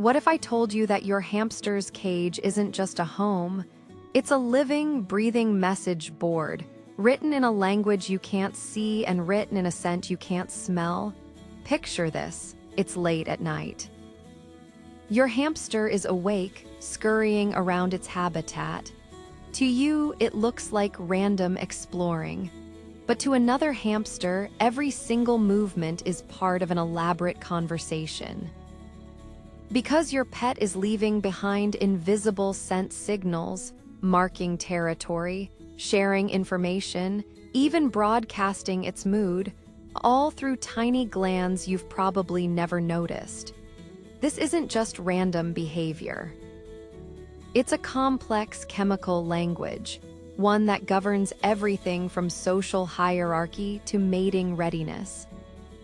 What if I told you that your hamster's cage isn't just a home? It's a living, breathing message board, written in a language you can't see and written in a scent you can't smell. Picture this. It's late at night. Your hamster is awake, scurrying around its habitat. To you, it looks like random exploring. But to another hamster, every single movement is part of an elaborate conversation. Because your pet is leaving behind invisible scent signals, marking territory, sharing information, even broadcasting its mood, all through tiny glands you've probably never noticed. This isn't just random behavior. It's a complex chemical language, one that governs everything from social hierarchy to mating readiness.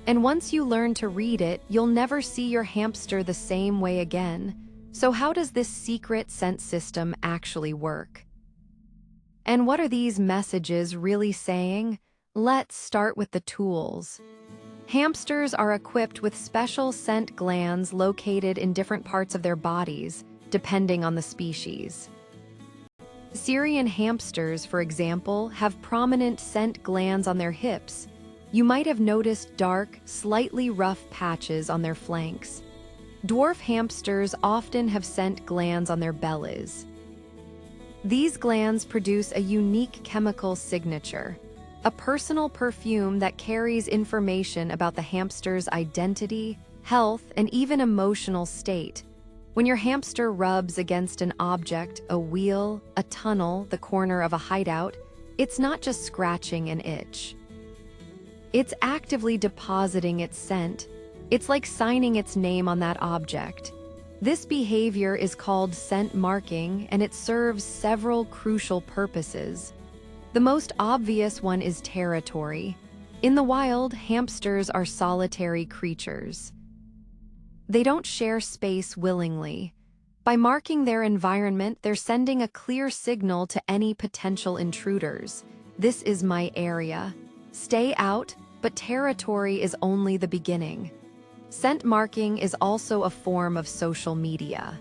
And once you learn to read it, you'll never see your hamster the same way again. So how does this secret scent system actually work? And what are these messages really saying? Let's start with the tools. Hamsters are equipped with special scent glands located in different parts of their bodies, depending on the species. Syrian hamsters, for example, have prominent scent glands on their hips. You might have noticed dark, slightly rough patches on their flanks. Dwarf hamsters often have scent glands on their bellies. These glands produce a unique chemical signature, a personal perfume that carries information about the hamster's identity, health, and even emotional state. When your hamster rubs against an object, a wheel, a tunnel, the corner of a hideout, it's not just scratching an itch. It's actively depositing its scent. It's like signing its name on that object. This behavior is called scent marking, and it serves several crucial purposes. The most obvious one is territory. In the wild, hamsters are solitary creatures. They don't share space willingly. By marking their environment, they're sending a clear signal to any potential intruders. This is my area. Stay out, but territory is only the beginning. Scent marking is also a form of social media.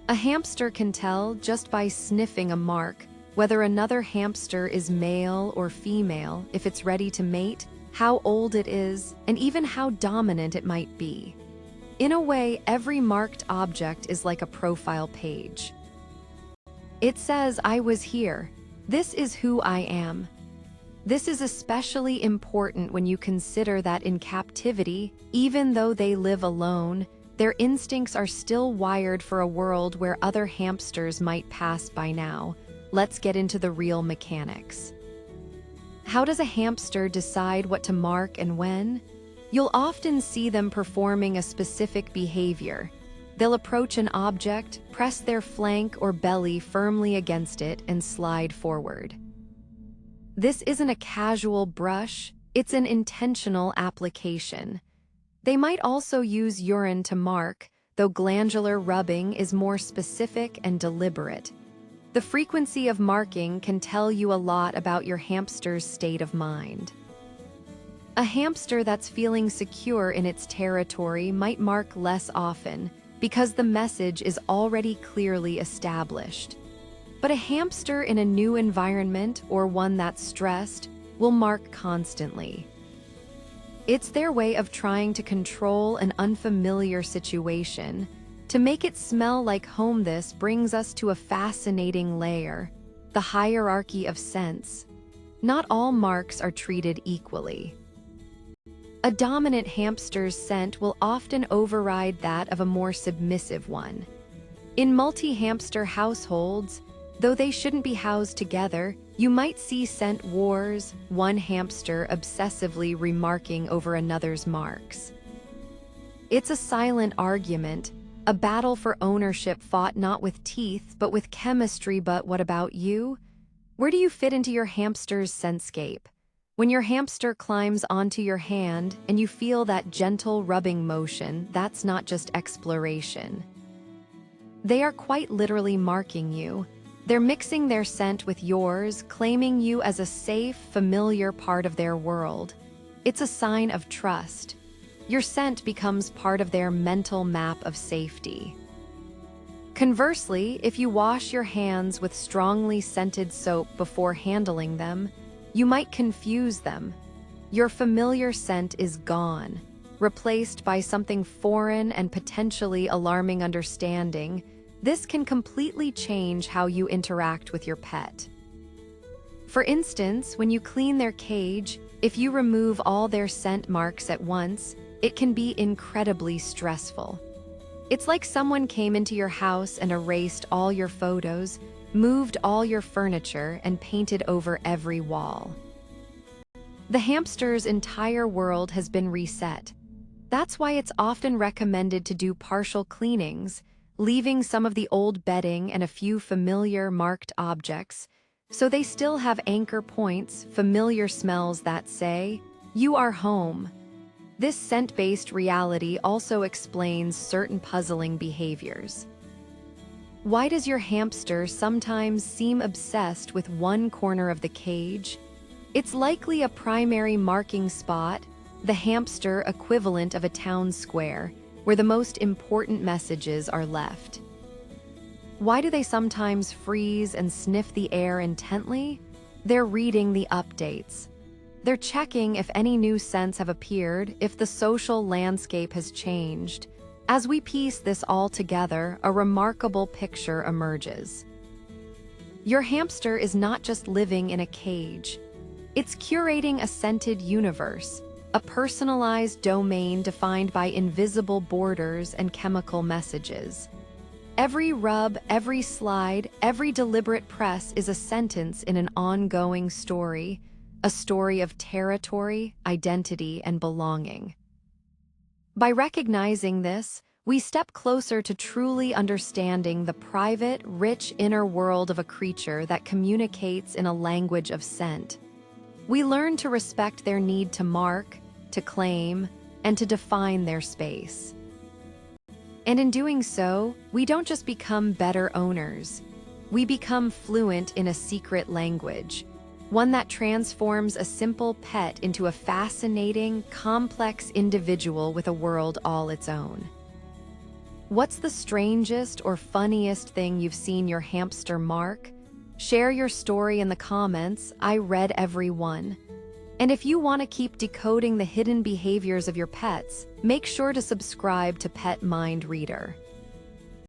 A hamster can tell just by sniffing a mark whether another hamster is male or female, if it's ready to mate, how old it is, and even how dominant it might be. In a way, every marked object is like a profile page. It says, "I was here. This is who I am." This is especially important when you consider that in captivity, even though they live alone, their instincts are still wired for a world where other hamsters might pass by now. Let's get into the real mechanics. How does a hamster decide what to mark and when? You'll often see them performing a specific behavior. They'll approach an object, press their flank or belly firmly against it, and slide forward. This isn't a casual brush, it's an intentional application. They might also use urine to mark, though glandular rubbing is more specific and deliberate. The frequency of marking can tell you a lot about your hamster's state of mind. A hamster that's feeling secure in its territory might mark less often because the message is already clearly established. But a hamster in a new environment or one that's stressed will mark constantly. It's their way of trying to control an unfamiliar situation. To make it smell like home, this brings us to a fascinating layer, the hierarchy of scents. Not all marks are treated equally. A dominant hamster's scent will often override that of a more submissive one. In multi-hamster households, though they shouldn't be housed together, you might see scent wars, one hamster obsessively remarking over another's marks. It's a silent argument, a battle for ownership fought not with teeth, but with chemistry. But what about you? Where do you fit into your hamster's scentscape? When your hamster climbs onto your hand and you feel that gentle rubbing motion, that's not just exploration. They are quite literally marking you. They're mixing their scent with yours, claiming you as a safe, familiar part of their world. It's a sign of trust. Your scent becomes part of their mental map of safety. Conversely, if you wash your hands with strongly scented soap before handling them, you might confuse them. Your familiar scent is gone, replaced by something foreign and potentially alarming. Understanding this can completely change how you interact with your pet. For instance, when you clean their cage, if you remove all their scent marks at once, it can be incredibly stressful. It's like someone came into your house and erased all your photos, moved all your furniture, and painted over every wall. The hamster's entire world has been reset. That's why it's often recommended to do partial cleanings, leaving some of the old bedding and a few familiar marked objects, so they still have anchor points, familiar smells that say, "You are home." This scent-based reality also explains certain puzzling behaviors. Why does your hamster sometimes seem obsessed with one corner of the cage? It's likely a primary marking spot, the hamster equivalent of a town square, where the most important messages are left. Why do they sometimes freeze and sniff the air intently? They're reading the updates. They're checking if any new scents have appeared, if the social landscape has changed. As we piece this all together, a remarkable picture emerges. Your hamster is not just living in a cage. It's curating a scented universe, a personalized domain defined by invisible borders and chemical messages. Every rub, every slide, every deliberate press is a sentence in an ongoing story, a story of territory, identity, and belonging. By recognizing this, we step closer to truly understanding the private, rich inner world of a creature that communicates in a language of scent. We learn to respect their need to mark, to claim, and to define their space. And in doing so, we don't just become better owners. We become fluent in a secret language, one that transforms a simple pet into a fascinating, complex individual with a world all its own. What's the strangest or funniest thing you've seen your hamster mark? Share your story in the comments. I read every one. And if you want to keep decoding the hidden behaviors of your pets, make sure to subscribe to Pet Mind Reader.